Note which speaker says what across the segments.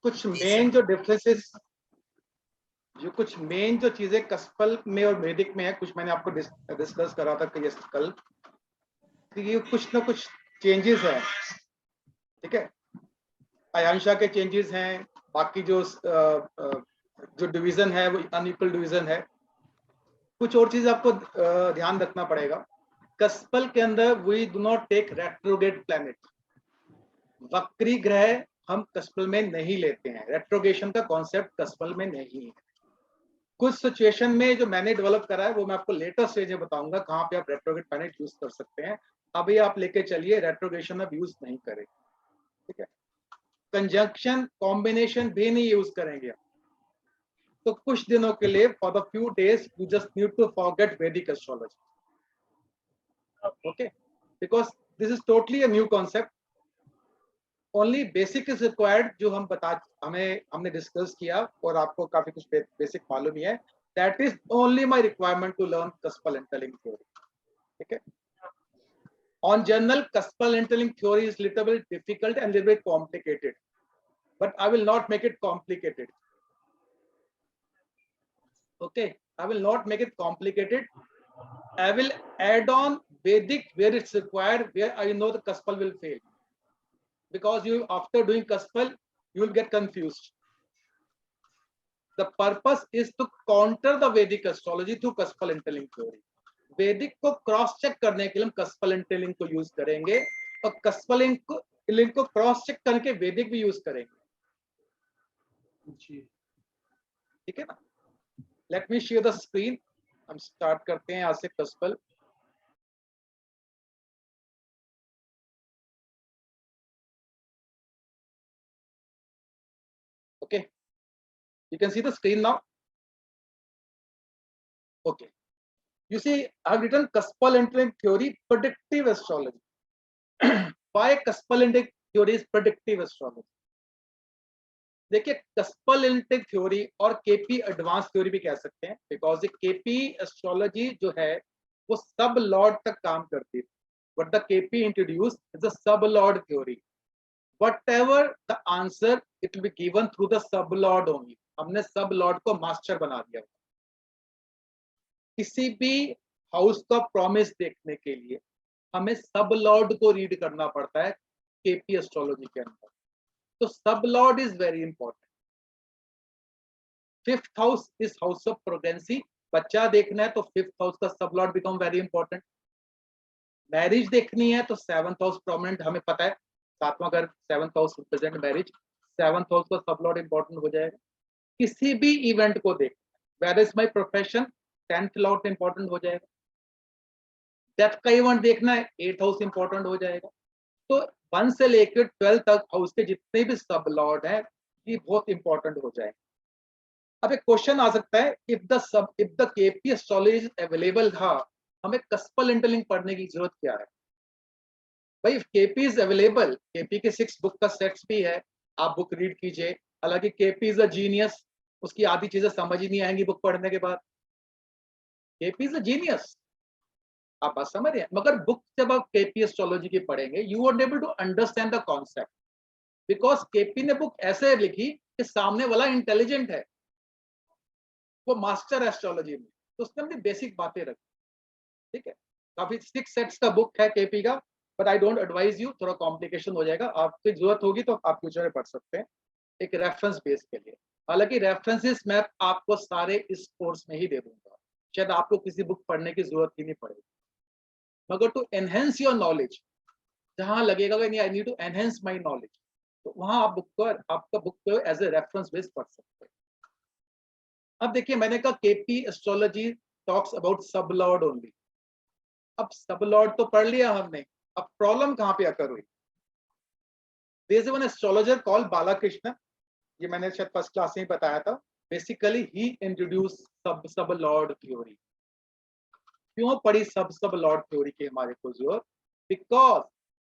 Speaker 1: कुछ मेन जो डिफरेंसेस, जो कुछ मेन जो चीजें कस्पल में और वैदिक में है, कुछ मैंने आपको डिस्कस करा था कि कल, ये कुछ ना कुछ चेंजेस है, ठीक है। आयांशा के चेंजेस हैं, बाकी जो डिवीजन है वो अनइक्वल डिवीजन है। कुछ और चीज आपको ध्यान रखना पड़ेगा। कस्पल के अंदर we do not take retrograde planet, वक्री ग्रह हम कस्पल में नहीं लेते हैं। रेट्रोगेशन का कॉन्सेप्ट कस्पल में नहीं है। कुछ सिचुएशन में जो मैंने डेवलप करा है वो मैं आपको लेटर स्टेज में बताऊंगा कहाँ पे आप रेट्रोगेट प्लैनेट यूज कर सकते हैं। अभी आप लेके चलिए, रेट्रोगेशन अब यूज नहीं करें, ठीक है। कंजंक्शन कॉम्बिनेशन भी नहीं यूज करेंगे। तो कुछ दिनों के लिए for the few days you just need to forget Vedic astrology, okay, because this is totally a new concept. Only basic is required, जो हमने डिस्कस किया और आपको काफी कुछ बेसिक मालूम ही है। That is only my requirement to learn cuspal interlink theory, ठीक है। On general, Cuspal interlink theory is little bit difficult and little bit complicated, but I will not make it complicated. Okay, I will not make it complicated. I will add on Vedic where it's required, where I know the Cuspal will fail. Because you, after doing Cuspal, you will get confused. The purpose is to counter the Vedic astrology through Cuspal interlink theory. वैदिक को cross check करने के लिए हम कस्पल interlink को use करेंगे, और कस्पल link को क्रॉस चेक करके वैदिक भी यूज करेंगे, ठीक है ना। Let me share the screen, हम स्टार्ट करते हैं यहाँ से कस्पल। Okay, you can see the screen now. Okay, you see I have written Cuspal interlink theory, predictive astrology. Why Cuspal interlink theory is predictive astrology? देखिए, कस्पल interlink theory और KP advance theory भी कह सकते हैं, बिकॉज ये KP astrology जो है वो सब लॉर्ड तक काम करती है। But the KP introduce is a सब lord theory. whatever the answer, it will be given through the सब लॉर्ड only. हमने सब लॉर्ड को मास्टर बना दिया। किसी भी हाउस का प्रॉमिस देखने के लिए हमें सब लॉर्ड को रीड करना पड़ता है केपी एस्ट्रोलॉजी के अंदर। तो sub lord is very important. Fifth house is house of pregnancy. बच्चा देखना है तो फिफ्थ हाउस का sub lord become very important. Marriage देखनी है तो सेवंथ हाउस प्रोमिनेंट, हमें पता है सातवां घर seventh house represent marriage, seventh house का सब लॉर्ड इंपॉर्टेंट हो जाएगा। किसी भी इवेंट को देख, where is my profession, tenth lord important हो जाएगा। डेथ का इवेंट देखना है, एट हाउस इंपॉर्टेंट हो जाएगा। तो 1 से लेकर 12 तक हाउस के जितने भी सब लॉर्ड है ये बहुत इंपॉर्टेंट हो जाएंगे। अब एक क्वेश्चन आ सकता है, if the KP astrology available था, हमें कस्पल इंटरलिंक पढ़ने की जरूरत क्या है? भाई केपी इज अवेलेबल, केपी के 6 बुक का सेट्स भी है, आप बुक रीड कीजिए। हालांकि केपी इज अ जीनियस, उसकी आधी चीजें समझ ही नहीं आएंगी बुक पढ़ने के बाद। केपी इज अ जीनियस, आप बात समझ रहे हैं, मगर बुक जब आप केपी एस्ट्रोलॉजी की पढ़ेंगे you are able to understand the concept, because KP ने बुक ऐसे लिखी कि सामने वाला इंटेलिजेंट है, वो मास्टर एस्ट्रोलॉजी में, तो उसने अपनी बेसिक बातें रखी, ठीक है। काफी 6 सेट्स का बुक है केपी का, but I don't advise you, थोड़ा कॉम्प्लिकेशन हो जाएगा। आपकी जरूरत होगी तो आप फ्यूचर में पढ़ सकते हैं एक रेफरेंस बेस के लिए। हालांकि रेफरेंसेस मैं आपको सारे इस कोर्स में ही दे दूंगा, शायद आपको किसी बुक पढ़ने की जरूरत ही नहीं पड़ेगी, मगर टू एनहेंस योर नॉलेज, जहां लगेगा कि नहीं I need to enhance my knowledge, तो वहां आप आपका बुक को एज ए रेफरेंस बेस पढ़ सकते हैं। अब देखिए, मैंने कहा केपी एस्ट्रोलॉजी टॉक्स अबाउट सब लॉर्ड ओनली। अब सब लॉर्ड तो पढ़ लिया हमने, अब प्रॉब्लम कहां पे आकर हुई? There is one astrologer called Balakrishna, ये मैंने शायद फर्स्ट क्लास में ही बताया था। बेसिकली ही इंट्रोड्यूस सब लॉर्ड थ्योरी। क्यों पढ़ी सब लॉर्ड थ्योरी की हमारे को जरूरत? बिकॉज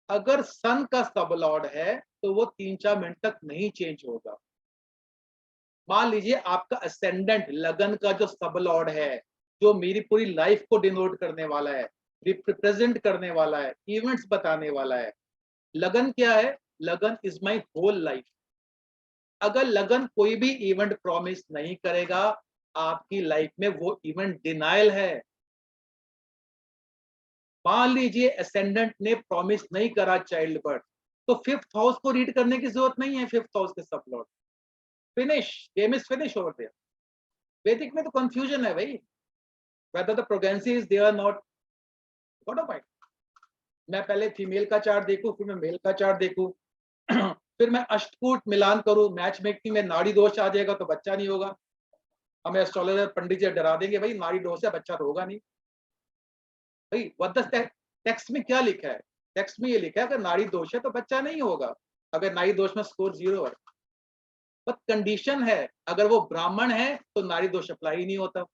Speaker 1: अगर सन का सब लॉर्ड है तो वो 3-4 मिनट तक नहीं चेंज होगा। मान लीजिए आपका असेंडेंट लगन का जो सब लॉर्ड है, जो मेरी पूरी लाइफ को डिनोट करने वाला है, रिप्रेजेंट करने वाला है, इवेंट्स बताने वाला है। लगन क्या है? लगन इज माई होल लाइफ। अगर लगन कोई भी इवेंट प्रॉमिस नहीं करेगा, आपकी लाइफ में वो इवेंट डिनायल है। मान लीजिए असेंडेंट ने प्रॉमिस नहीं करा चाइल्ड बर्थ, तो फिफ्थ हाउस को रीड करने की जरूरत नहीं है। फिफ्थ हाउस के sub lord, finish, game is finish over there. वैदिक में तो कंफ्यूजन है भाई, whether the pregnancy is there or not, got a point? मैं पहले फीमेल का चार्ट देखूं, फिर मैं मेल का चार्ट देखूं, फिर मैं अष्टकूट मिलान करूं, मैच मेकिंग में नाड़ी दोष आ जाएगा तो बच्चा नहीं होगा। हमें एस्ट्रोलॉजर पंडित जी डरा देंगे, भाई नाड़ी दोष है, बच्चा तो होगा नहीं। भाई व्हाट द टेक्स्ट में क्या लिखा है? टेक्स्ट में ये लिखा है अगर नाड़ी दोष है तो बच्चा नहीं होगा, अगर नाड़ी दोष में स्कोर 0 है। बट कंडीशन है, अगर वो ब्राह्मण है तो नाड़ी दोष अप्लाई ही नहीं होता।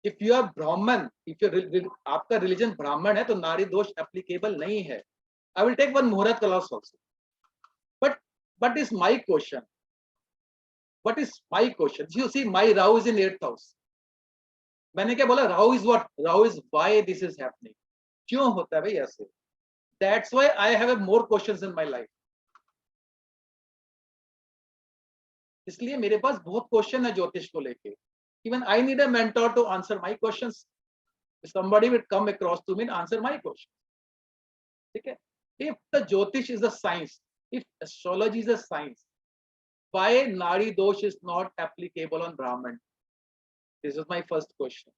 Speaker 1: इफ यू आर ब्राह्मण, इफ यू आपका रिलीजन ब्राह्मण है तो नारी दोष एप्लीकेबल नहीं है। आई विल टेक वन मुहूर्त class also, but but is my question, what is my question? You see, my Rahu is in 8th house. मैंने क्या बोला? Rahu is what? Rahu is why this is happening. क्यों होता है भाई ऐसे? That's why I have more questions in my life. इसलिए मेरे पास बहुत क्वेश्चन है ज्योतिष को लेके। Even I need a mentor to answer my questions. Somebody will come across to me and answer my question. ठीक है? If the Jyotish is a science, if astrology is a science, why Nadi dosh is not applicable on Brahman? This is my first question.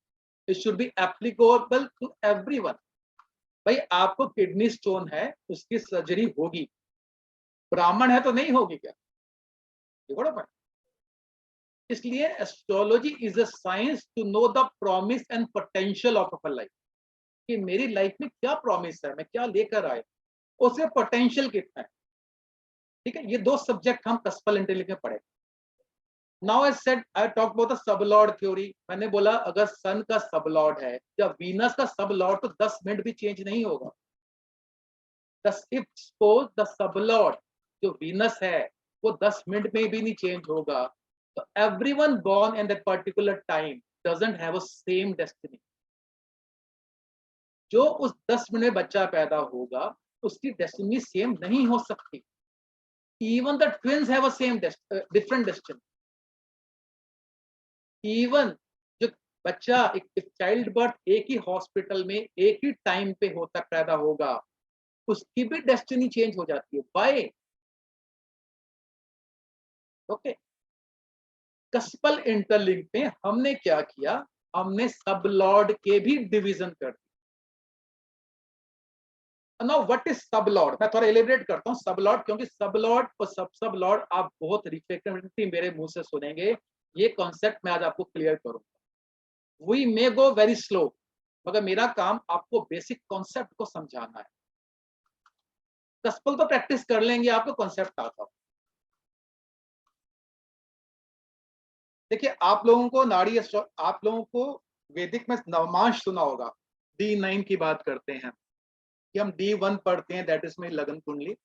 Speaker 1: It should be applicable to everyone. भाई आपको kidney stone है, उसकी surgery होगी, ब्राह्मण है तो नहीं होगी क्या? इसलिए astrology is a science to know the promise and potential of our life, कि मेरी लाइफ में क्या प्रॉमिस है, मैं क्या लेकर आया, उससे पोटेंशियल कितना है। ठीक है, ये दो सब्जेक्ट हम कस्पल इंटेलिजेंस में पढ़े। Now I said, I talk about the sublord theory. मैंने बोला अगर सन का सबलॉर्ड है या वीनस का सबलॉर्ड तो 10 मिनट भी चेंज नहीं होगा। इफ सपोज द सबलॉर्ड जो वीनस है वो 10 मिनट में भी नहीं चेंज होगा, तो everyone born in that particular time doesn't have a same destiny. जो उस 10 मिनट में बच्चा पैदा होगा उसकी डेस्टिनी सेम नहीं हो सकती। Even the twins have a same different destiny. Even जो बच्चा एक चाइल्ड बर्थ एक ही हॉस्पिटल में एक ही टाइम पे होता पैदा होगा, उसकी भी डेस्टिनी चेंज हो जाती है। बाय ओके, कस्पल इंटरलिंक में हमने क्या किया, हमने सब लॉर्ड के भी डिवीजन कर दिया। नाउ व्हाट इज सब लॉर्ड, मैं थोड़ा एलिब्रेट करता हूँ सब लॉर्ड, क्योंकि सब लॉर्ड और सब लॉर्ड आप बहुत रिफ्लेक्टिवली मेरे मुंह से सुनेंगे। ये कॉन्सेप्ट मैं आज आपको क्लियर करूंगा। We may go very slow, मगर मेरा काम आपको बेसिक कॉन्सेप्ट को समझाना है। कस्पल तो प्रैक्टिस कर लेंगे, आपको कॉन्सेप्ट आता। देखिए आप लोगों को नाड़ी, आप लोगों को वैदिक में नवमांश सुना होगा। D9 की बात करते हैं कि हम D1 पढ़ते हैं, दैट इज में लगन कुंडली।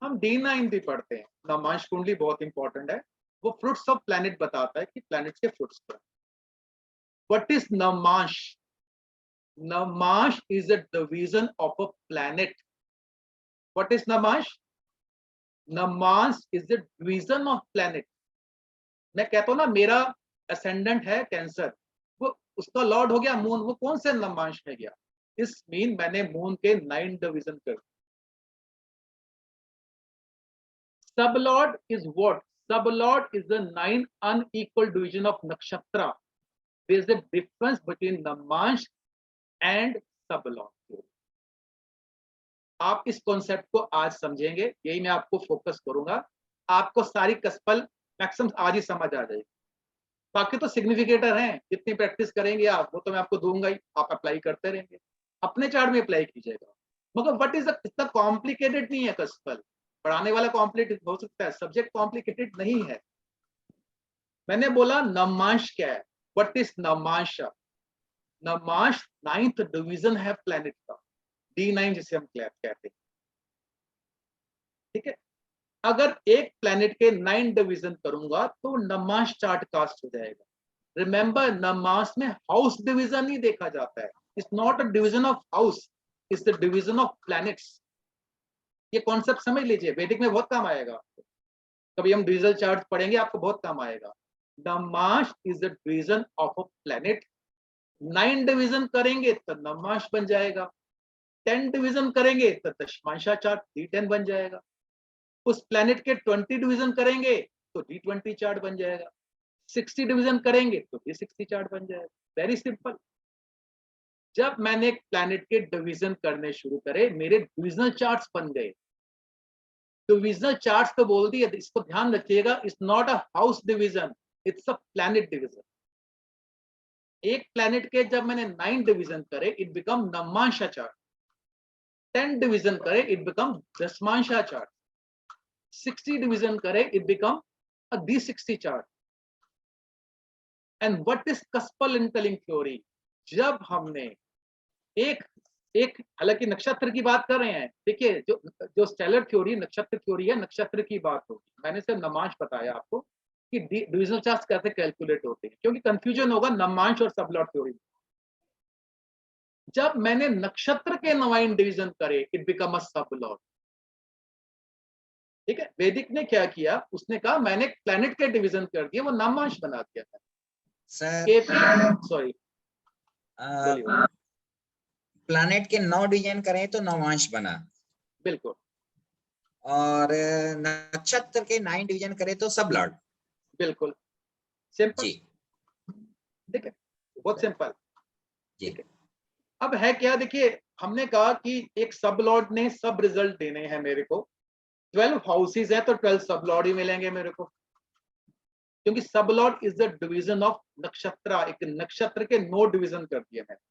Speaker 1: हम D9 भी पढ़ते हैं। नवमांश कुंडली बहुत इंपॉर्टेंट है, वो फ्रूट्स ऑफ प्लैनेट बताता है कि प्लैनेट के फ्रूट्स क्या। What is navamsa? Navamsa is a division of a planet. What is navamsa? Navamsa is the division of planet. मैं कहता हूं ना मेरा असेंडेंट है कैंसर, वो उसका लॉर्ड हो गया मून, वो कौन से नवमांश में गया? इस मीन मैंने मून के 9 डिवीजन कर। Sub lord is what? Sub lord is the 9 unequal division of nakshatra. There is a difference between navamsa and sub lord. आप इस कॉन्सेप्ट को आज समझेंगे, यही मैं आपको फोकस करूंगा। आपको सारी कस्पल मैक्सिमम आज ही समझ आ जाएगी। बाकी तो सिग्निफिकेटर हैं, जितनी प्रैक्टिस करेंगे आप वो तो मैं आपको दूंगा ही, आप अप्लाई करते रहेंगे, अपने चार्ट में अप्लाई कीजिएगा। मगर व्हाट इज इतना कॉम्प्लिकेटेड नहीं है कस्पल। पढ़ाने वाला कॉम्प्लिकेटेड हो सकता है, सब्जेक्ट कॉम्प्लिकेटेड नहीं है। मैंने बोला नवमांश क्या है? What is navamsa? Navamsa 9th division है प्लैनेट का, D9 जिसे हम कहते हैं। ठीक है, अगर एक प्लैनेट के 9 डिवीजन करूंगा तो नवमांश चार्ट कास्ट हो जाएगा। रिमेंबर, नवमांश में हाउस डिवीजन नहीं देखा जाता है। It's not a division of house, it's the division of planets. ये कॉन्सेप्ट समझ लीजिए, वैदिक में बहुत काम आएगा। कभी हम डिविजन चार्ट पढ़ेंगे, आपको बहुत काम आएगा। Navamsa is the division of a planet. 9 division करेंगे तो नमाश बन जाएगा, 10 डिवीजन करेंगे तो दशमांशा चार्ट D10 बन जाएगा, उस प्लेनेट के 20 डिवीजन करेंगे तो D20 चार्ट बन जाएगा, 60 डिवीजन करेंगे तो D60 चार्ट बन जाएगा। Very simple. जब मैंने एक प्लैनेट के डिवीजन करने शुरू करे, मेरे डिविजनल चार्ट्स बन गए। डिविजनल चार्ट्स तो बोल दिए, इसको ध्यान रखिएगा, it's not a house division, it's a planet division. एक प्लैनेट के जब मैंने 9 डिवीजन करे, it become navamsha chart. 10 division करे, इट बिकम दशमांशा चार्ट। 60 डिवीजन करे, it become a D60 chart. And what is कस्पल interlink theory? जब हमने एक एक हालांकि नक्षत्र की बात कर रहे हैं, देखिए जो जो स्टेलर थ्योरी नक्षत्र थ्योरी है, नक्षत्र की बात होगी। मैंने सिर्फ नमांश बताया आपको कि डिविजनल चार्ट्स कैसे कैलकुलेट होते हैं, क्योंकि कंफ्यूजन होगा नमांश और सबलॉट थ्योरी। जब मैंने नक्षत्र के 9 डिवीजन करे, इट बिकम अ सबलॉट। ठीक है, वैदिक ने क्या किया, उसने कहा मैंने प्लैनेट के डिवीजन कर दिए, वो नमांश बना दिया था।
Speaker 2: सर
Speaker 1: सॉरी
Speaker 2: प्लैनेट के 9 डिवीजन करें तो नवांश बना,
Speaker 1: बिल्कुल,
Speaker 2: और नक्षत्र के 9 डिवीजन करें तो सब लॉर्ड।
Speaker 1: बिल्कुल सिंपल।
Speaker 2: जी
Speaker 1: ठीक है, बहुत सिंपल।
Speaker 2: जी।
Speaker 1: ठीक है, अब है क्या, देखिए हमने कहा कि एक सब लॉर्ड ने सब रिजल्ट देने हैं मेरे को। 12 हाउसेज है तो 12 सब लॉर्ड ही मिलेंगे मेरे को, क्योंकि सब lord is the division of नक्षत्र। एक नक्षत्र के 9 डिवीजन कर दिए मैंने।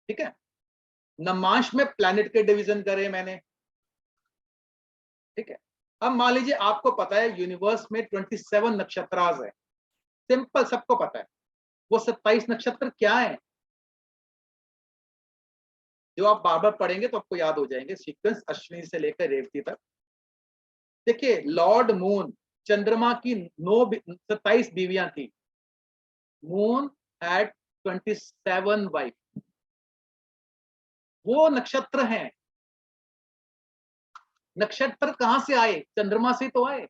Speaker 1: ठीक है, नमांश में प्लैनेट के डिवीजन करे मैंने। ठीक है, अब मान लीजिए आपको पता है यूनिवर्स में 27 नक्षत्रास है। सिंपल, सबको पता है। वो 27 नक्षत्र क्या है, जो आप बार बार पढ़ेंगे तो आपको याद हो जाएंगे सीक्वेंस, अश्विनी से लेकर रेवती तक। देखिए लॉर्ड मून, चंद्रमा की 27 बीवियां थी। Moon had 27 wife. वो नक्षत्र हैं। नक्षत्र कहां से आए, चंद्रमा से तो आए।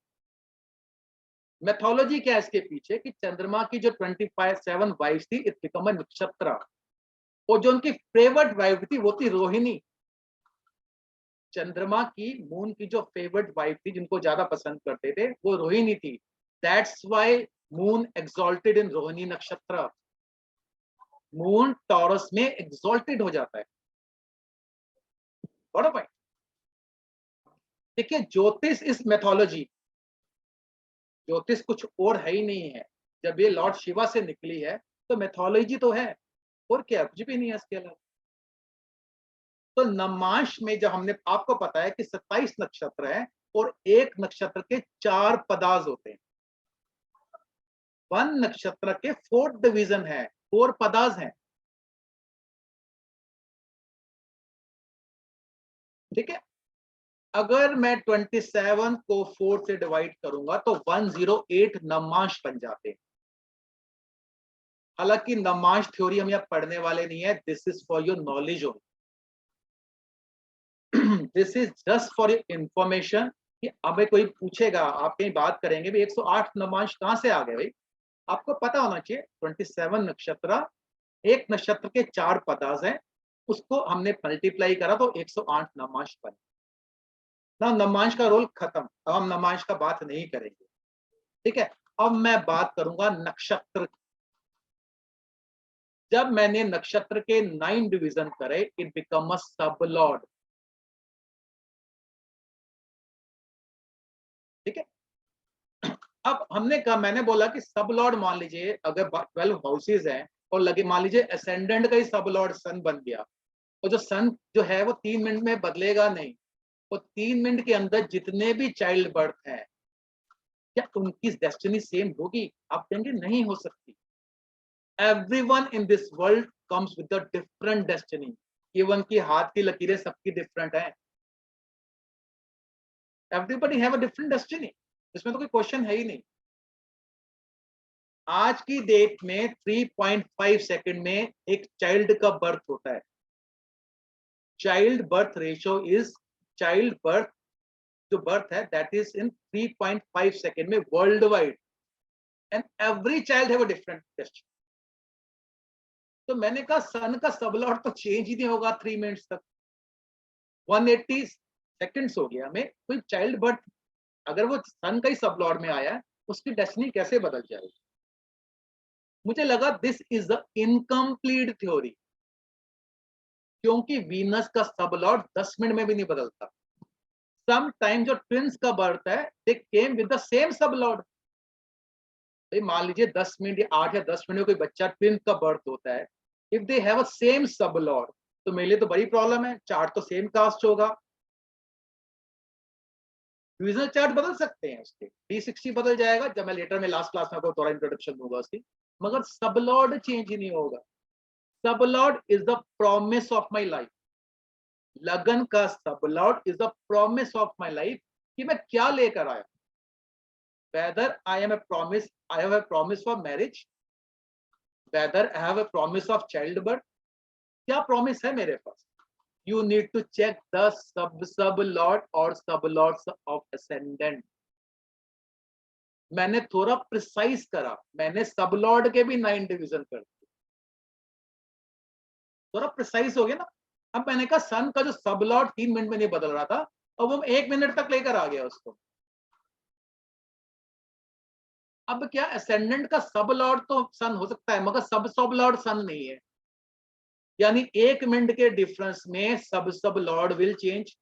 Speaker 1: मैथोलॉजी क्या है इसके पीछे, कि चंद्रमा की जो 27 वाइफ थी, इट बिकम अ नक्षत्र। और जो उनकी फेवरेट वाइफ थी वो थी रोहिणी। चंद्रमा की, मून की जो फेवरेट वाइफ थी, जिनको ज्यादा पसंद करते थे, वो रोहिणी थी। दैट्स व्हाई मून एक्सॉल्टेड इन रोहिणी नक्षत्र। मून टॉरस में एक्सॉल्टेड हो जाता है। बड़ा भाई, देखिए ज्योतिष इस मैथोलॉजी, ज्योतिष कुछ और है ही नहीं है। जब ये लॉर्ड शिवा से निकली है तो मैथोलॉजी तो है, और क्या, कुछ भी नहीं है इसके अलावा। तो नमांश में जब हमने, आपको पता है कि 27 नक्षत्र है और एक नक्षत्र के 4 पदार्थ होते हैं। 1 नक्षत्र के 4 डिवीजन है, 4 पदार्थ हैं। ठीक है, अगर मैं 27 को 4 से डिवाइड करूंगा तो 108 नमांश बन जाते हैं। हालांकि नमांश थ्योरी हम यहाँ पढ़ने वाले नहीं है, this is for your knowledge only. This is just for your information, कि हमें कोई पूछेगा, आप कहीं बात करेंगे भी 108 नमांश कहां से आ गए भाई, आपको पता होना चाहिए 27 नक्षत्र, एक नक्षत्र के 4 पदार्थ हैं, उसको हमने मल्टीप्लाई करा तो 108 नमांश बने ना। नमांश का रोल खत्म, अब हम नमांश का बात नहीं करेंगे। ठीक है, अब मैं बात करूंगा नक्षत्र की। जब मैंने नक्षत्र के 9 डिवीजन करे, इट बिकम अ सब लॉर्ड। ठीक है, अब हमने कहा, मैंने बोला कि सब लॉर्ड, मान लीजिए अगर 12 हाउसेज हैं और लगे, मान लीजिए असेंडेंट का ही सब लॉर्ड सन बन गया, और जो सन जो है वो 3 मिनट में बदलेगा नहीं। वो 3 मिनट के अंदर जितने भी चाइल्ड बर्थ हैं, क्या उनकी डेस्टिनी सेम होगी? आप कहेंगे नहीं हो सकती। Everyone in this world comes with a different destiny. Even की हाथ की लकीरें सबकी डिफरेंट हैं। Everybody have a different destiny, इसमें तो कोई क्वेश्चन है ही नहीं। आज की डेट में 3.5 सेकंड में एक चाइल्ड का बर्थ होता है। Child birth ratio is child birth जो बर्थ है दैट इज इन 3.5 सेकेंड में worldwide, and every child have a different taste. तो मैंने कहा सन का सबलॉट तो चेंज ही नहीं होगा 3 मिनट्स तक, 180 सेकेंड्स हो गया, हमें कोई चाइल्ड बर्थ अगर वो सन का ही सबलॉट में आया है उसकी डेस्टिनी कैसे बदल जाएगी। मुझे लगा this is the incomplete theory, क्योंकि वीनस का सबलॉट 10 मिनट में भी नहीं बदलता। सम टाइम जो ट्विंस का बर्थ है दे केम विद द सेम सबलॉट। मान लीजिए 10 मिनट या 8 या 10 मिनट में कोई बच्चा ट्विंस का बर्थ होता है, if they have a same sub lord तो मेरे लिए तो बड़ी प्रॉब्लम है, चार्ट तो सेम कास्ट होगा। डिविजनल चार्ट बदल सकते हैं उसके, D60 बदल जाएगा, जब मैं लेटर में लास्ट क्लास में आपको थोड़ा इंट्रोडक्शन दूंगा उसकी, मगर सबलॉर्ड चेंज ही नहीं होगा। Sublord is the promise of my life. लगन का sublord is the promise of my life कि मैं क्या लेकर आया, whether I am a promise, I have a promise for marriage, whether I have a promise of childbirth, क्या promise है मेरे पास। You need to check the sublord or sublords of ascendant। मैंने थोड़ा प्रिसाइज करा, मैंने सबलॉर्ड के भी 9 division कर दिए, थोड़ा प्रिसाइज हो गया ना। अब मैंने कहा सन का जो सबलॉर्ड 3 मिनट में नहीं बदल रहा था, अब वो 1 मिनट तक लेकर आ गया उसको। अब क्या असेंडेंट का सबलॉर्ड तो सन हो सकता है मगर सबलॉर्ड सन नहीं है, यानी 1 मिनट के डिफरेंस में sub lord will change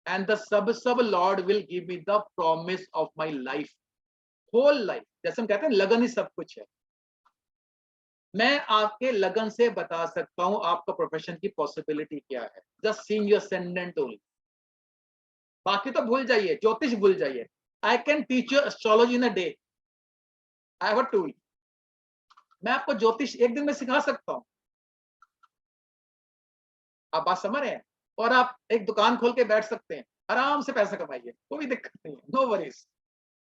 Speaker 1: and the sub lord will give me the promise of my life, whole life. जैसे हम कहते हैं लगन ही सब कुछ है। मैं आपके लगन से बता सकता हूं आपका प्रोफेशन की पॉसिबिलिटी क्या है, just seeing your ascendant only. बाकी तो भूल जाइए, ज्योतिष भूल जाइए। I can teach you astrology in a day, I have a tool. मैं आपको ज्योतिष एक दिन में सिखा सकता हूं, आप बात समझ रहे हैं। और आप एक दुकान खोल के बैठ सकते हैं, आराम से पैसा कमाइए, कोई दिक्कत नहीं है, no worries.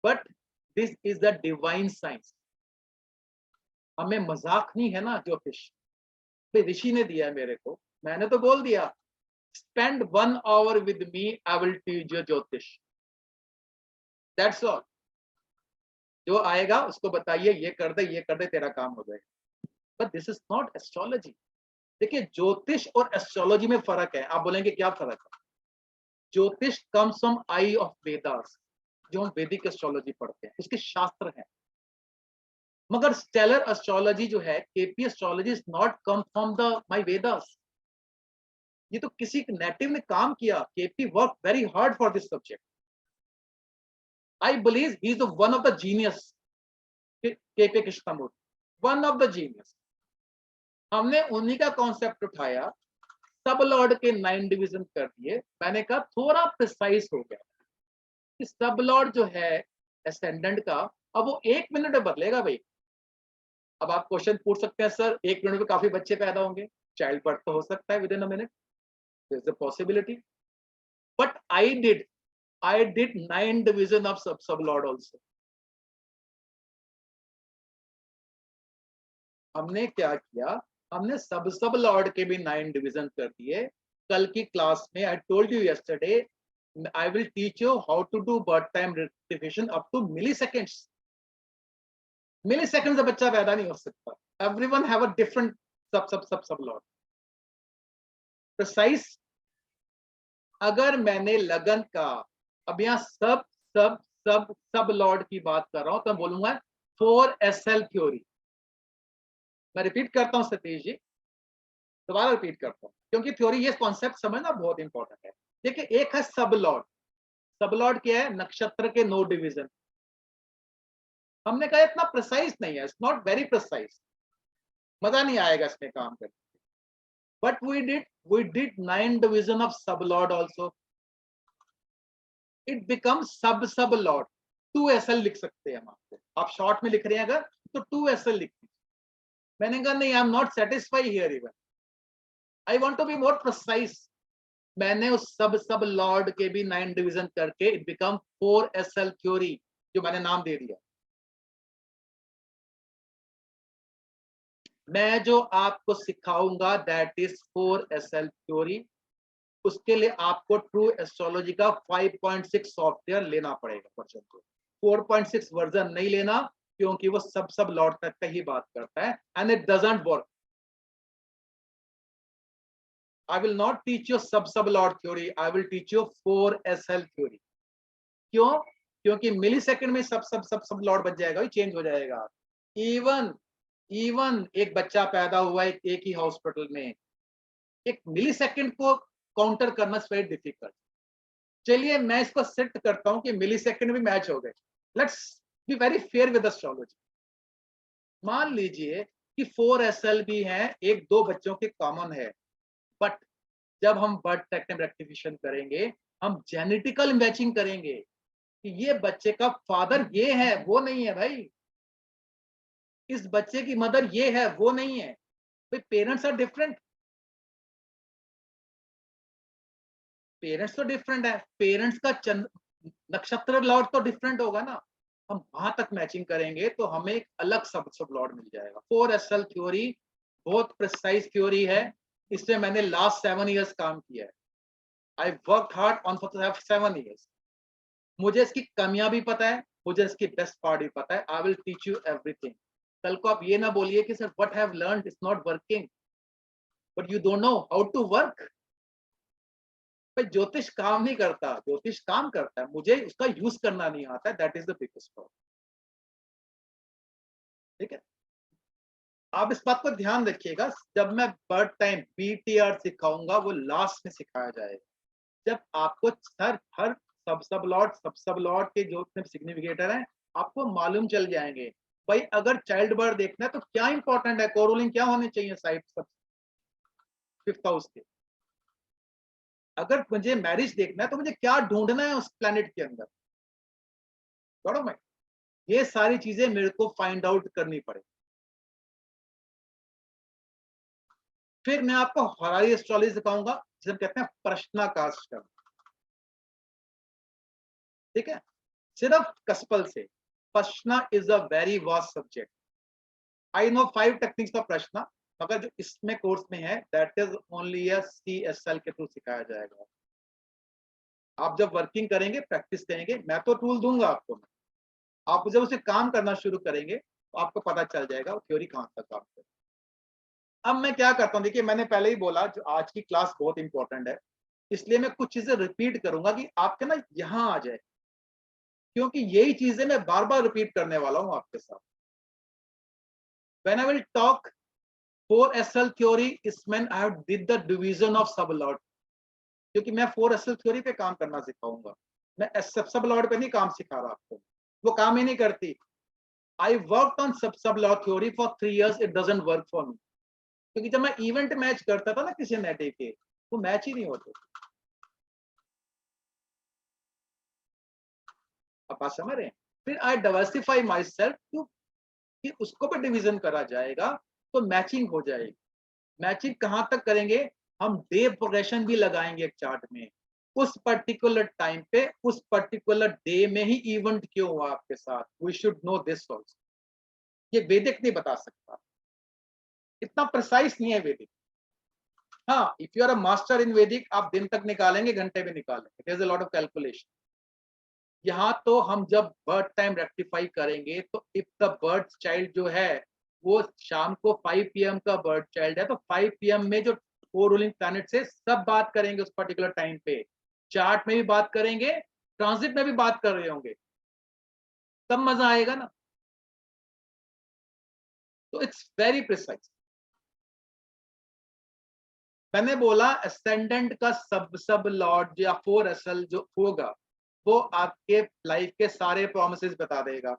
Speaker 1: But this is the divine science. हमें मजाक नहीं है ना ज्योतिष, ऋषि ने दिया है मेरे को, मैंने तो बोल दिया spend 1 hour with me, I will teach you jyotish, that's all. जो आएगा उसको बताइए ये कर दे, ये कर दे, तेरा काम हो जाएगा। But this is not astrology. देखिए ज्योतिष और एस्ट्रोलॉजी में फर्क है। आप बोलेंगे क्या फर्क है। ज्योतिष comes from I of Vedas, जो हम वैदिक एस्ट्रोलॉजी पढ़ते हैं उसके शास्त्र हैं। मगर स्टेलर एस्ट्रोलॉजी जो है, KP astrology is not come from the my Vedas. ये तो किसी नेटिव ने काम किया। KP work very hard for this subject. I believe he is one of the genius, KP Krishnamurti, one of the genius. हमने उन्हीं का कॉन्सेप्ट उठाया, सब लॉर्ड के 9 डिवीजन कर दिए। मैंने कहा थोड़ा प्रिसाइज हो गया कि सब लॉर्ड जो है असेंडेंट का, अब वो 1 मिनट में बदलेगा भाई। अब आप क्वेश्चन पूछ सकते हैं सर 1 मिनट में काफी बच्चे पैदा होंगे, चाइल्ड बर्थ तो हो सकता है within a minute, there is a possibility. But I did 9 division of sublord also। हमने क्या किया, हमने सब लॉर्ड के भी 9 डिवीजन कर दिए। कल की क्लास में I told you yesterday, I will teach you how to do birth time rectification up to milliseconds. Millisecond से बच्चा पैदा नहीं हो सकता। Everyone have a different sub lord precise. अगर मैंने लगन का, अब यहाँ सब लॉर्ड की बात कर रहा हूं, तो मैं बोलूंगा 4SL थ्योरी। मैं रिपीट करता हूं सतीश जी, दोबारा रिपीट करता हूं क्योंकि थ्योरी, ये कॉन्सेप्ट समझना बहुत इंपॉर्टेंट है। देखिए एक है सब लॉर्ड। सब लॉर्ड क्या है, नक्षत्र के 9 डिवीजन। हमने कहा इतना प्रिसाइज नहीं है, इट्स नॉट वेरी प्रिसाइज, मजा नहीं आएगा इसमें काम करके। But we did 9 division of sub lord also. It become sub lord. 2SL लिख सकते हैं हम आपको, आप शॉर्ट में लिख रहे हैं अगर तो 2SL लिखिए। मैंने कहा नहीं, I am not satisfied here even, I want to be more precise. मैंने उस सब लॉर्ड के भी 9 डिवीजन करके इट बिकम 4SL थ्योरी, जो मैंने नाम दे दिया। मैं जो आपको सिखाऊंगा दैट इज 4SL थ्योरी। उसके लिए आपको ट्रू एस्ट्रोलॉजी का 5.6 सॉफ्टवेयर लेना पड़ेगा वर्जन को। 4.6 वर्जन नहीं लेना, क्योंकि वो सब लॉर्ड तक का ही बात करता है, and it doesn't work. I will not teach you सब lord theory, I will teach you 4SL theory. क्यों? क्योंकि मिली सेकेंड में सब लॉर्ड बच जाएगा, चेंज हो जाएगा। इवन एक बच्चा पैदा हुआ है एक ही हॉस्पिटल में, एक मिली सेकेंड को काउंटर करना वेरी डिफिकल्ट। चलिए मैं इसको सेट करता हूं कि मिली सेकेंड भी मैच हो गए। Let's be very fair with astrology. मान लीजिए कि 4SL भी हैं, एक दो बच्चों के कॉमन है, बट जब हम बर्थ टाइम रेक्टिफिकेशन करेंगे, हम जेनेटिकल मैचिंग करेंगे कि ये बच्चे का फादर ये है, वो नहीं है भाई, इस बच्चे की मदर ये है, वो नहीं है भाई। पेरेंट्स आर डिफरेंट, पेरेंट्स तो डिफरेंट है, पेरेंट्स का नक्षत्र लॉर्ड तो डिफरेंट होगा ना। हम वहां तक मैचिंग करेंगे तो हमें एक अलग सब लॉर्ड मिल जाएगा। 4SL थ्योरी बहुत प्रिसाइज थ्योरी है, इसमें मैंने लास्ट 7 इयर्स काम किया है। I work hard on for 7 years. मुझे इसकी कमियां भी पता है, मुझे इसकी बेस्ट पार्ट भी पता है। I will teach you everything. कल को आप ये ना बोलिए कि sir what have learned is not working, but you don't know how to work. भाई ज्योतिष काम नहीं करता, ज्योतिष काम करता है, मुझे उसका यूज करना नहीं आता। That is the biggest problem. ठीक है, आप इस बात को ध्यान रखिएगा। जब मैं बर्थ टाइम BTR सिखाऊंगा, वो लास्ट में सिखाया जाएगा, जब आपको हर सब लॉर्ड के जो सिग्निफिकेटर हैं आपको मालूम चल जाएंगे। भाई अगर चाइल्ड बर्थ देखना है तो क्या इंपॉर्टेंट है, कोरोलिंग क्या होने चाहिए साइड सब 5th हाउस के। अगर मुझे मैरिज देखना है तो मुझे क्या ढूंढना है उस प्लेनेट के अंदर, मैं ये सारी चीजें मेरे को फाइंड आउट करनी पड़े। फिर मैं आपको हरारी एस्ट्रोलॉजी सिखाऊंगा, जिसे हम कहते हैं प्रश्नाकाश करना। ठीक है, सिर्फ कस्पल से। प्रश्न is a very vast subject. I know 5 techniques of प्रश्न, मगर जो इसमें कोर्स में है दैट इज ओनली CSL के थ्रू सिखाया जाएगा। आप जब वर्किंग करेंगे, प्रैक्टिस करेंगे, मैं तो टूल दूंगा आपको, आप जब उसे काम करना शुरू करेंगे तो आपको पता चल जाएगा वो थ्योरी कहां तक काम करे। अब मैं क्या करता हूँ, देखिए मैंने पहले ही बोला जो आज की क्लास बहुत इंपॉर्टेंट है, इसलिए मैं कुछ चीजें रिपीट करूंगा कि आपके ना यहाँ आ जाए, क्योंकि यही चीजें मैं बार बार रिपीट करने वाला हूं आपके साथ। When I will talk 4SL theory, इसमें I have did the division of sublord, क्योंकि मैं 4SL थ्योरी पे काम करना सिखाऊंगा, मैं सब लॉर्ड पे नहीं काम सिखा रहा आपको, वो काम ही नहीं करती। आई वर्क ऑन सब lord theory for 3 years, it doesn't work for me, क्योंकि जब मैं इवेंट मैच करता था ना किसी नेटिव के, वो मैच ही नहीं होते। आप बात समझ रहे हैं? फिर आई डाइवर्सिफाई माई सेल्फ, कि उसको भी डिवीजन करा जाएगा तो मैचिंग हो जाएगी। मैचिंग कहां तक करेंगे, हम डे प्रोग्रेशन भी लगाएंगे एक चार्ट में, उस पर्टिकुलर टाइम पे उस पर्टिकुलर डे में ही इवेंट क्यों हुआ आपके साथ। We should know this also. ये वैदिक नहीं बता सकता, इतना प्रिसाइज नहीं है वैदिक। हाँ, if you are a master in Vedic, आप दिन तक निकालेंगे, घंटे में निकालेंगे, there is a lot of calculation. यहाँ तो हम जब बर्थ टाइम रेक्टिफाई करेंगे तो इफ द बर्थ चाइल्ड जो है वो शाम को 5 PM का बर्थ चाइल्ड है, तो 5 PM में जो 4 रूलिंग प्लैनेट से सब बात करेंगे उस पर्टिकुलर टाइम पे, चार्ट में भी बात करेंगे, ट्रांजिट में भी बात कर रहे होंगे, तब मजा आएगा ना। तो इट्स वेरी प्रिसाइज। मैंने बोला असेंडेंट का सब लॉर्ड या 4SL जो होगा वो आपके लाइफ के सारे प्रोमिसेस बता देगा।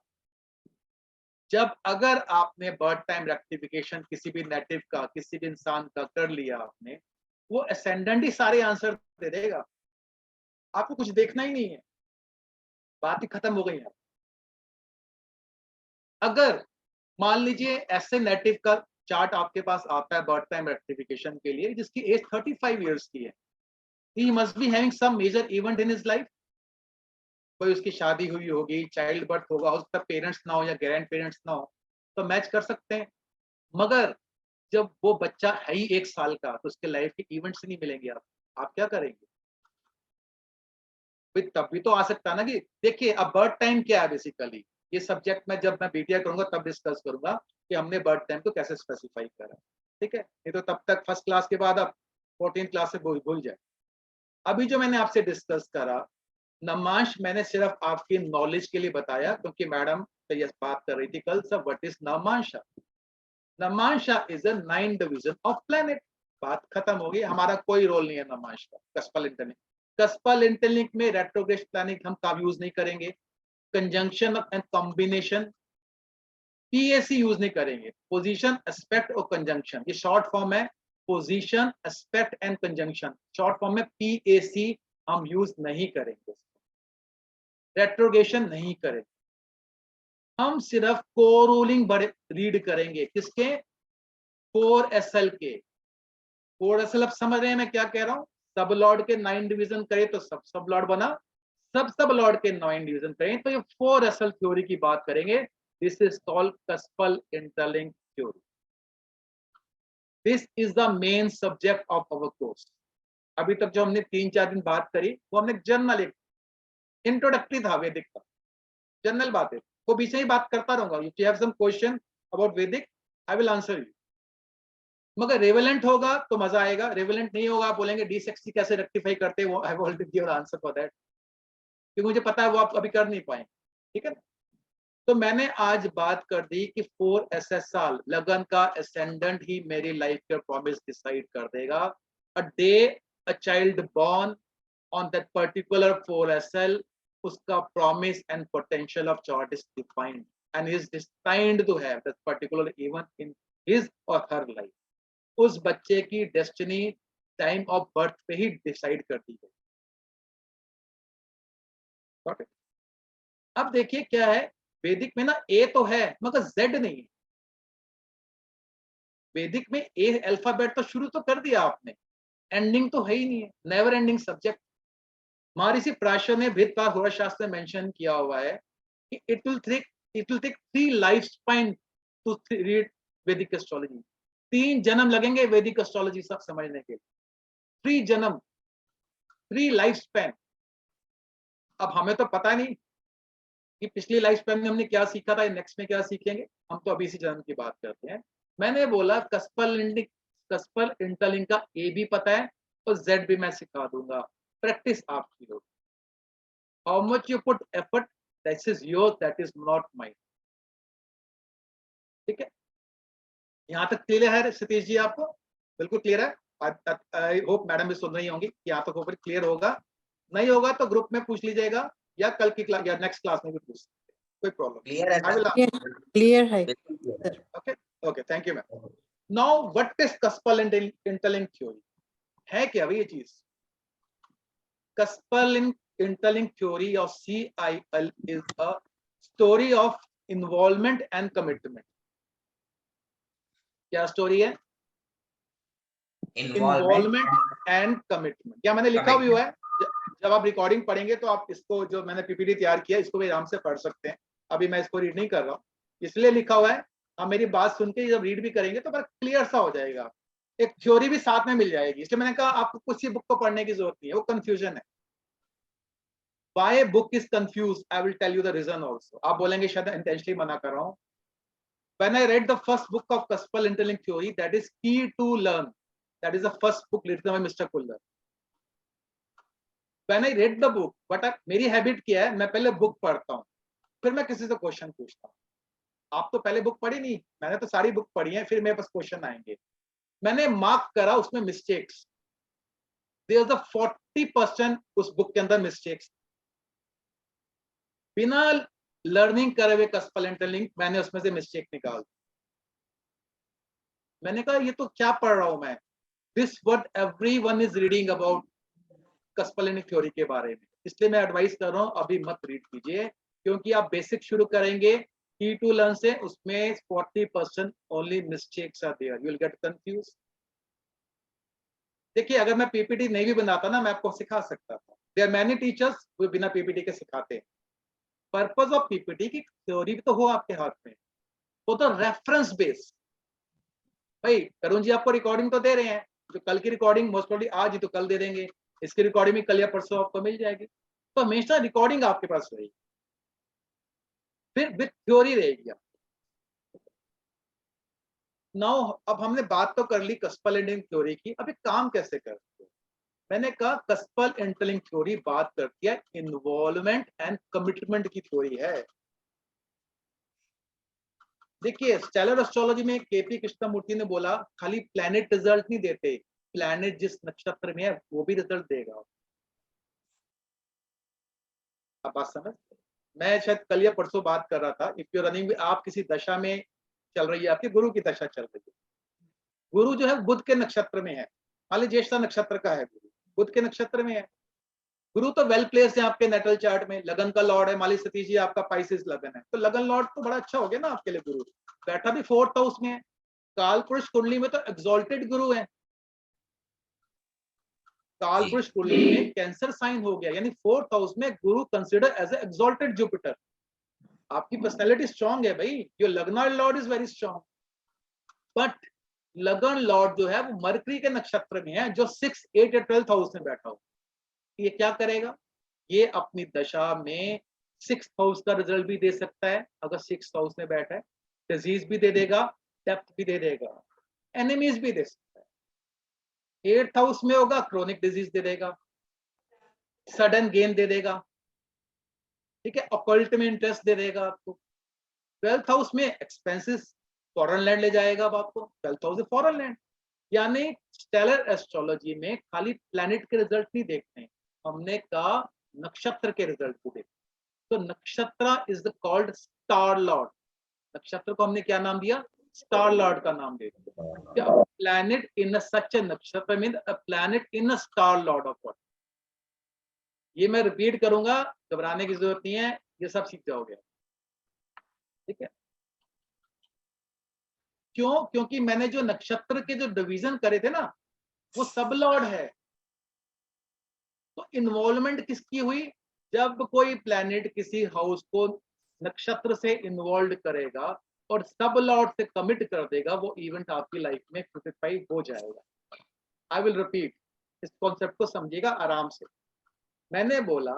Speaker 1: जब अगर आपने बर्थ टाइम रेक्टिफिकेशन किसी भी नेटिव का, किसी भी इंसान का कर लिया आपने, वो असेंडेंट ही सारे आंसर दे देगा, आपको कुछ देखना ही नहीं है, बात ही खत्म हो गई है। अगर मान लीजिए ऐसे नेटिव का चार्ट आपके पास आता है बर्थ टाइम रेक्टिफिकेशन के लिए, जिसकी एज 35 इयर्स की है, he must be having some major event in his life. कोई उसकी शादी हुई होगी, चाइल्ड बर्थ होगा, उसका पेरेंट्स ना हो या ग्रैंड पेरेंट्स ना हो, तो मैच कर सकते हैं। मगर जब वो बच्चा है ही 1 साल का, तो उसके लाइफ के इवेंट्स नहीं मिलेंगे आपको। आप क्या करेंगे? तब भी तो आ सकता है ना कि देखिए अब बर्थ टाइम क्या है बेसिकली, ये सब्जेक्ट में जब मैं बीटीआई करूंगा तब डिस्कस करूंगा कि हमने बर्थ टाइम को कैसे स्पेसिफाई करा, ठीक है? नहीं तो तब तक फर्स्ट क्लास के बाद अब 14th क्लास से भूल जाए। अभी जो मैंने आपसे डिस्कस करा नमांश, मैंने सिर्फ आपकी नॉलेज के लिए बताया क्योंकि मैडम तो ये बात कर रही थी कल सब, what is navamsa? Navamsa is a 9 division of planet. बात खत्म हो गई, हमारा कोई रोल नहीं है नमांश का। कस्पल इंटरलिंक, कस्पल इंटरलिंक में रेट्रोग्रेड प्लानिंग हम कब यूज नहीं करेंगे, conjunction and combination, PAC use नहीं करेंगे। पोजीशन, एस्पेक्ट और कंजंक्शन, ये शॉर्ट फॉर्म है। Position, aspect and conjunction, short form में पीएसी हम यूज नहीं करेंगे। रेट्रोगेशन नहीं करेंगे, हम सिर्फ कोरूलिंग रीड करेंगे। किसके? 4SL के। 4SL अब समझ रहे हैं मैं क्या कह रहा हूं? सब लॉर्ड के 9 डिवीजन करें तो सब लॉर्ड बना, सब लॉर्ड के 9 डिवीजन करें तो ये 4SL थ्योरी की बात करेंगे। This is called कस्पल interlink theory. This is the main subject of our course. अभी तक जो हमने 3-4 दिन बात करी वो हमने जनरल इंट्रोडक्टरी था वैदिक का, जनरल बात है। वो बीच में ही बात करता रहूंगा। If you have some question about Vedic I will answer you. मगर रेवेलेंट होगा तो मजा आएगा, रेवेलेंट नहीं होगा आप बोलेंगे D60 कैसे रेक्टिफाई करते हैं, वो I will give your answer for that, क्योंकि मुझे पता है वो आप अभी कर नहीं पाएंगे, ठीक है? तो मैंने आज बात कर दी कि 4SS साल लगन का एसेंडेंट ही मेरी लाइफ का प्रॉमिस डिसाइड कर देगा। A day a child born on that particular 4SL, उसका promise and potential of chart is defined and is destined to have that particular event in his or her life. उस बच्चे की destiny time of birth पे ही decide कर दी गई। अब देखिए क्या है, वैदिक में ना ए तो है मगर जेड नहीं है। वैदिक में ए अल्फाबेट तो शुरू तो कर दिया आपने, एंडिंग तो है ही नहीं है, नेवर एंडिंग सब्जेक्ट। महर्षि पराशर ने भित्तपाद शास्त्र में मेंशन किया हुआ है कि it will take 3 life span to read Vedic astrology. 3 जन्म लगेंगे वैदिक एस्ट्रोलॉजी सब समझने के लिए। 3 जन्म, 3 लाइफ स्पैन। अब हमें तो पता नहीं कि पिछली लाइफ स्पैन में हमने क्या सीखा था, नेक्स्ट में क्या सीखेंगे, हम तो अभी इसी जन्म की बात करते हैं। मैंने बोला कस्पल इंटरलिंक का ए भी पता है और जेड भी मैं सिखा दूंगा, प्रैक्टिस आपकी होगी। How much you put effort that is your, that is not mine, ठीक है? यहाँ तक क्लियर है सतीश जी? आपको बिल्कुल क्लियर है? आई होप मैडम भी सुन रही होंगी कि यहाँ तक ऊपर क्लियर होगा। नहीं होगा तो ग्रुप में पूछ लीजिएगा या कल की क्लास या नेक्स्ट क्लास में भी पूछ सकते हैं, कोई प्रॉब्लम
Speaker 2: क्लियर है
Speaker 1: आई विल।
Speaker 3: क्लियर है
Speaker 2: sir.
Speaker 1: Okay okay, thank you ma'am. Now what is कस्पल interlink theory? है क्या भाई ये चीज? कस्पल interlink theory of CIL is a story of involvement and commitment. क्या स्टोरी है? Involvement and commitment. क्या मैंने लिखा भी हुआ है? जब आप रिकॉर्डिंग पढ़ेंगे तो आप इसको, जो मैंने पीपीटी तैयार किया इसको भी आराम से पढ़ सकते हैं। अभी मैं इसको रीड नहीं कर रहा हूँ, इसलिए लिखा हुआ है। आप मेरी बात सुन के जब रीड भी करेंगे तो बड़ा क्लियर सा हो जाएगा, एक थ्योरी भी साथ में मिल जाएगी। इसलिए मैंने कहा आपको कुछ ही बुक को पढ़ने की जरूरत नहीं है, वो कंफ्यूजन है। Why book is confused? I will tell you the reason also. आप बोलेंगे शायद इंटेंशनली मना कर रहा हूँ। When I read the first book of Kespel interlink theory, that is Key to Learn. That is the first book written by Mr. Kuller. When I read the book, but मेरी habit क्या है, मैं पहले book पढ़ता हूँ फिर मैं किसी से क्वेश्चन पूछता हूँ। आप तो पहले बुक पढ़ी नहीं, मैंने तो सारी बुक पढ़ी है, फिर मेरे पास क्वेश्चन आएंगे। मैंने मार्क करा उसमें मिस्टेक्स, देयर इज अ 40% उस बुक के अंदर मिस्टेक्स। बिना लर्निंग करे हुए कस्पल इंटरलिंक मैंने उसमें से मिस्टेक निकाल। मैंने कहा ये तो क्या पढ़ रहा हूं मैं, this what everyone is reading about कस्पल interlink theory के बारे में। इसलिए मैं एडवाइस कर रहा हूं अभी मत रीड कीजिए, क्योंकि आप बेसिक शुरू करेंगे की टू लर्न से, उसमें 40% only mistakes are there, you will get confuse. देखिए अगर मैं पीपीटी नहीं भी बनाता ना, मैं आपको सिखा सकता था। देयर आर मेनी टीचर्स वो बिना पीपीटी के सिखाते हैं। पर्पस ऑफ पीपीटी की थ्योरी भी तो हो आपके हाथ में, वो तो रेफरेंस बेस। भाई करुण जी आपको रिकॉर्डिंग तो दे रहे हैं, जो कल की रिकॉर्डिंग मोस्ट प्रोबेबली आज ही तो कल दे देंगे, इसकी रिकॉर्डिंग भी कल या परसों आपको मिल जाएगी। तो हमेशा रिकॉर्डिंग आपके पास रहेगी, फिर विथ थ्योरी रहेगी। नाउ अब हमने बात तो कर ली कस्पल एंड थ्योरी की, अब एक काम कैसे करते हैं। मैंने कहा कस्पल इंटरलिंक थ्योरी बात करती है इन्वॉल्वमेंट एंड कमिटमेंट की थ्योरी है। देखिए स्टेलर एस्ट्रोलॉजी में केपी कृष्णमूर्ति ने बोला खाली प्लैनेट रिजल्ट नहीं देते, प्लैनेट जिस नक्षत्र में है वो भी रिजल्ट देगा। आप बात समझ, मैं शायद कल या परसों बात कर रहा था, इफ यू रनिंग, आप किसी दशा में चल रही है, आपकी गुरु की दशा चल रही है, गुरु जो है बुध के नक्षत्र में है, मान लीजिए ज्येष्ठा नक्षत्र का है, गुरु बुध के नक्षत्र में है। गुरु तो वेल प्लेस है आपके नेटल चार्ट में, लगन का लॉर्ड है, मान लीजिए सतीश जी आपका पाइसेस लगन है, तो लगन लॉर्ड तो बड़ा अच्छा हो गया ना आपके लिए, गुरु बैठा भी 4th हाउस में है। काल पुरुष कुंडली में तो एक्सॉल्टेड गुरु है, काल पुरुष कुंडली में कैंसर साइन हो गया, यानी 4th हाउस में गुरु कंसिडर एज एक्सॉल्टेड जुपिटर। आपकी पर्सनैलिटी स्ट्रांग है भाई, योर लगना Lord is very strong, but लगन लॉर्ड जो है वो मरकरी के नक्षत्र में है, जो 6, 8 या 12th हाउस में बैठा हो। ये क्या करेगा, ये अपनी दशा में 6th हाउस का रिजल्ट भी दे सकता है, अगर 6th हाउस में बैठा है, डिजीज भी दे देगा, डेप्थ भी दे देगा, एनिमीज भी दे सकता है। 8th हाउस में होगा क्रोनिक डिजीज दे देगा, सडन गेन दे देगा, ठीक है, ऑकल्ट में इंटरेस्ट दे देगा आपको। 12th हाउस में एक्सपेंसेस, फॉरेन लैंड ले जाएगा अब आपको, 12th हाउस फॉरेन लैंड। यानी स्टेलर एस्ट्रोलॉजी में खाली प्लैनेट के रिजल्ट नहीं देखते हैं, हमने कहा नक्षत्र के रिजल्ट को देखते। तो नक्षत्र is the called star Lord, नक्षत्र को हमने क्या नाम दिया, स्टार लॉर्ड का नाम दे दिया। प्लैनेट इन सच ए नक्षत्र mean a planet in a star Lord of what. ये मैं रिपीट करूंगा, घबराने की जरूरत नहीं है, ये सब सीख जाओगे, ठीक है। क्यों, क्योंकि मैंने जो नक्षत्र के जो डिवीजन करे थे ना, वो सब लॉर्ड है। तो इन्वॉल्वमेंट किसकी हुई, जब कोई प्लैनेट किसी हाउस को नक्षत्र से इन्वॉल्व करेगा और सब लॉर्ड से कमिट कर देगा, वो इवेंट आपकी लाइफ में फ्रूटिफाई हो जाएगा। आई विल रिपीट, इस कॉन्सेप्ट को समझिएगा आराम से। मैंने बोला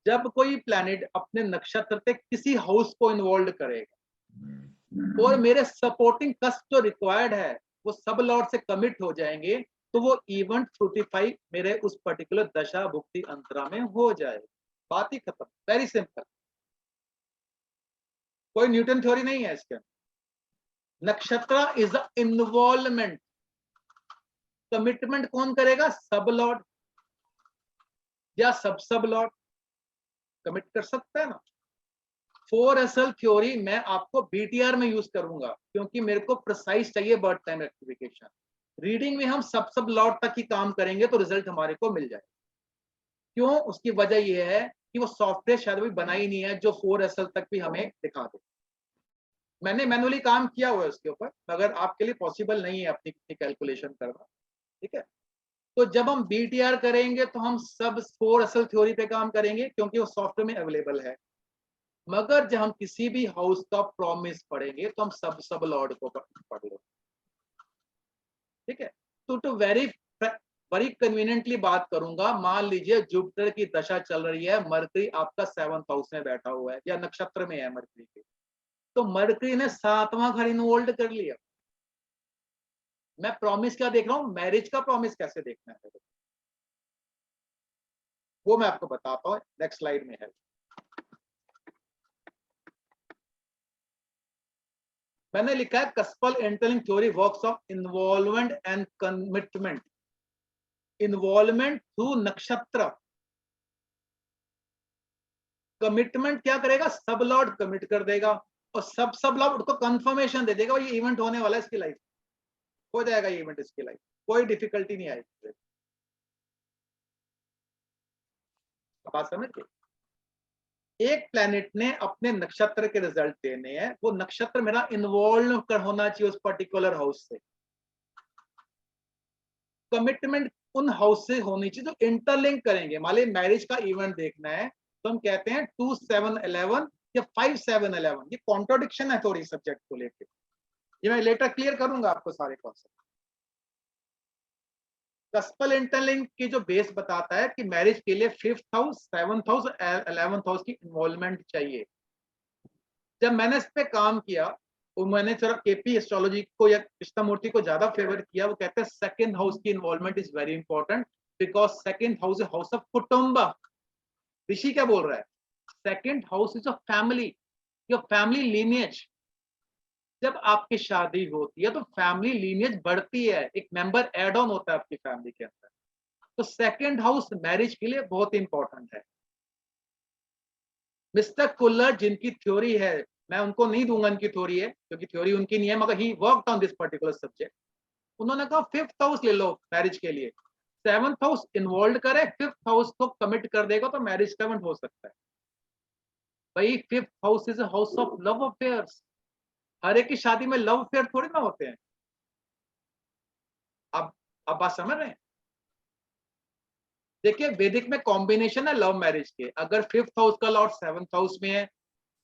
Speaker 1: जब कोई प्लैनेट अपने नक्षत्र से किसी हाउस को इन्वॉल्व करेगा और मेरे सपोर्टिंग कस्ट जो रिक्वायर्ड है वो सब लॉर्ड से कमिट हो जाएंगे, तो वो इवेंट फ्रूटिफाई मेरे उस पर्टिकुलर दशा भुक्ति अंतरा में हो जाएगा। बात ही खत्म, वेरी सिंपल, कोई न्यूटन थ्योरी नहीं है इसके अंदर। नक्षत्र इज द इन्वॉल्वमेंट, कमिटमेंट कौन करेगा, सब लॉर्ड या सब लॉर्ड कमिट कर सकता है ना। 4SL थ्योरी मैं आपको BTR में यूज करूंगा, क्योंकि मेरे को प्रिसाइज चाहिए बर्थ टाइम रेक्टिफिकेशन। रीडिंग में हम सब लॉट तक ही काम करेंगे तो रिजल्ट हमारे को मिल जाएगा। क्यों, उसकी वजह यह है कि वो सॉफ्टवेयर शायद भी बना ही नहीं है जो 4SL तक भी हमें दिखा दे। मैंने मैनुअली काम किया हुआ है उसके ऊपर, मगर आपके लिए पॉसिबल नहीं है अपनी कैलकुलेशन करना, ठीक है। तो जब हम BTR करेंगे तो हम सब 4SL थ्योरी पे काम करेंगे, क्योंकि वो सॉफ्टवेयर में अवेलेबल है। मगर जब हम किसी भी हाउस का प्रॉमिस पढ़ेंगे तो हम सब लॉर्ड को पढ़ लेंगे, ठीक है। तो वेरी वेरी कन्वीनियंटली बात करूंगा, मान लीजिए जुपिटर की दशा चल रही है, मरकरी आपका 7th हाउस में बैठा हुआ है या नक्षत्र में है मरकरी के, तो मरकरी ने 7वां घर इन्वॉल्व कर लिया। मैं प्रॉमिस क्या देख रहा हूं, मैरिज का प्रॉमिस कैसे देखना है वो मैं आपको बताता हूं, नेक्स्ट स्लाइड में है। मैंने लिखा है कस्पल interlink theory works of involvement and commitment. Involvement through नक्षत्र, कमिटमेंट क्या करेगा, सब लॉर्ड कमिट कर देगा और सब लॉर्ड को कंफर्मेशन दे देगा ये इवेंट होने वाला है, इसकी लाइफ हो जाएगा, ये इवेंट इसकी लाइफ, कोई डिफिकल्टी नहीं आएगी। बात समझ गए, एक प्लैनेट ने अपने नक्षत्र के रिजल्ट देने हैं, वो नक्षत्र मेरा इन्वॉल्व कर होना चाहिए उस पर्टिकुलर हाउस से। कमिटमेंट उन हाउस से होनी चाहिए जो इंटरलिंक करेंगे। मान लीजिए मैरिज का इवेंट देखना है तो हम कहते हैं 2-7-11 या 5-7-11, ये कॉन्ट्रोडिक्शन है थोड़ी सब्जेक्ट को लेकर, ये मैं लेटर क्लियर करूंगा आपको सारे कॉन्सेप्ट। कस्पल इंटरलिंक की जो बेस बताता है कि मैरिज के लिए 5th house, 7th house, 11th house की इन्वॉल्वमेंट चाहिए। जब मैंने इस पे काम किया तो मैंने थोड़ा केपी एस्ट्रोलॉजी को या कृष्णमूर्ति को ज्यादा फेवर किया। वो कहते हैं सेकंड हाउस की involvement is very important because second house is house of कुटुंब। ऋषि क्या बोल रहा है? Second house is a family, your family lineage. जब आपकी शादी होती है तो फैमिली लीनियज बढ़ती है, एक मेंबर एड ऑन होता है आपकी फैमिली के अंदर। तो सेकंड हाउस मैरिज के लिए बहुत इंपॉर्टेंट है। मिस्टर कुल्लर जिनकी थ्योरी है, मैं उनको नहीं दूंगा इनकी थ्योरी है क्योंकि थ्योरी उनकी नहीं है, मगर he worked on this particular subject. उन्होंने कहा 5th हाउस ले लो मैरिज के लिए, 7th हाउस इन्वॉल्व करे, 5th हाउस को कमिट कर देगा तो मैरिज कमिट हो सकता है। भाई 5th house is a house of love affairs. हर एक की शादी में लव अफेयर थोड़ी ना होते हैं। आप बात समझ रहे हैं? देखिए वैदिक में कॉम्बिनेशन है लव मैरिज के। अगर 5th हाउस का लॉर्ड 7th हाउस में है,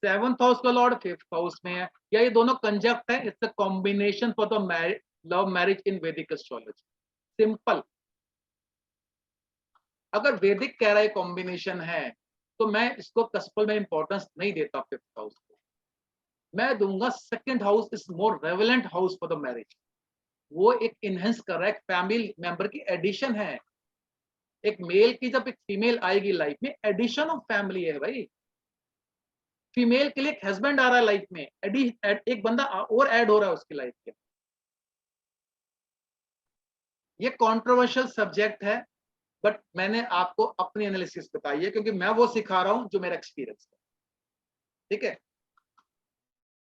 Speaker 1: 7th हाउस का लॉर्ड 5th हाउस में है, या ये दोनों कंजक्ट है, it's a combination for the love marriage in वैदिक एस्ट्रोलॉजी। सिंपल। अगर वैदिक कह रहा है कॉम्बिनेशन है तो मैं इसको कस्पल में इंपॉर्टेंस नहीं देता 5th हाउस को। मैं दूंगा second house is more relevant house for the marriage. वो एक इनहेंस कर रहा है, एक फैमिली मेंबर की एडिशन है। एक मेल की जब एक फीमेल आएगी लाइफ में, एडिशन ऑफ फैमिली है भाई। फीमेल के लिए एक हस्बैंड आ रहा है लाइफ में, एक बंदा और ऐड हो रहा है उसकी लाइफ के। ये कंट्रोवर्शियल सब्जेक्ट है बट मैंने आपको अपनी एनालिसिस बताई है क्योंकि मैं वो सिखा रहा हूं जो मेरा एक्सपीरियंस है। ठीक है।